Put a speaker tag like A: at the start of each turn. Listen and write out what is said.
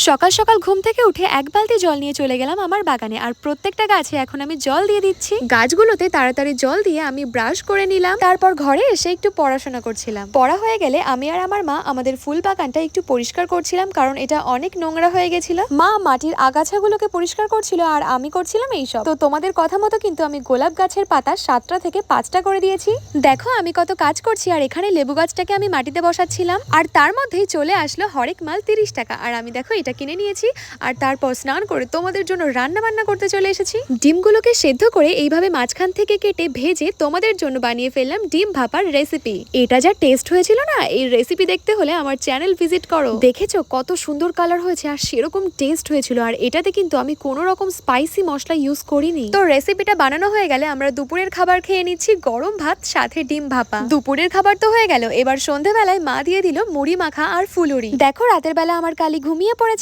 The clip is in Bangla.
A: সকাল সকাল ঘুম থেকে উঠে এক বালতি জল নিয়ে চলে গেলাম আমার বাগানে। আর প্রত্যেকটা গাছে এখন আমি জল দিয়ে দিচ্ছি। গাছগুলোতে তাড়াতাড়ি জল দিয়ে আমি ব্রাশ করে নিলাম। তারপর ঘরে এসে একটু পড়াশোনা করছিলাম। পড়া হয়ে গেলে আমি আর আমার মা আমাদের ফুল বাগানটা একটু পরিষ্কার করছিলাম, কারণ এটা অনেক নোংরা হয়ে গেছিল। মা মাটির আগাছাগুলোকে পরিষ্কার করছিল আর আমি করছিলাম এইসব। তো তোমাদের কথা মতো কিন্তু আমি গোলাপ গাছের পাতা 7টা থেকে 5টা করে দিয়েছি। দেখো আমি কত কাজ করছি। আর এখানে লেবু গাছটাকে আমি মাটিতে বসাচ্ছিলাম, আর তার মধ্যেই চলে আসলো হরেক মাল 30 টাকা। আর আমি দেখো এটা কিনে নিয়েছি। আর তারপর স্নান করে তোমাদের জন্য রান্না বান্না করতে চলে এসেছি। ডিমগুলোকে সেদ্ধ করে এইভাবে মাঝখান থেকে কেটে ভেজে তোমাদের জন্য বানিয়ে ফেললাম ডিম ভাপার রেসিপি। এটা যা টেস্ট হয়েছিল না, এই রেসিপি দেখতে হলে আমার চ্যানেল ভিজিট করো। দেখেছো কত সুন্দর কালার হয়েছে আর সেরকম টেস্ট হয়েছিল। আর এটাতে কিন্তু আমি কোনো রকম স্পাইসি মশলা ইউজ করিনি। তো রেসিপিটা বানানো হয়ে গেলে আমরা দুপুরের খাবার খেয়ে নিচ্ছি, গরম ভাত সাথে ডিম ভাপা। দুপুরের খাবার তো হয়ে গেল, এবার সন্ধ্যাবেলায় মা দিয়ে দিল মুড়ি মাখা আর ফুলুরি। দেখো রাতের বেলা আমার কালি ঘুমিয়ে পড়েছে।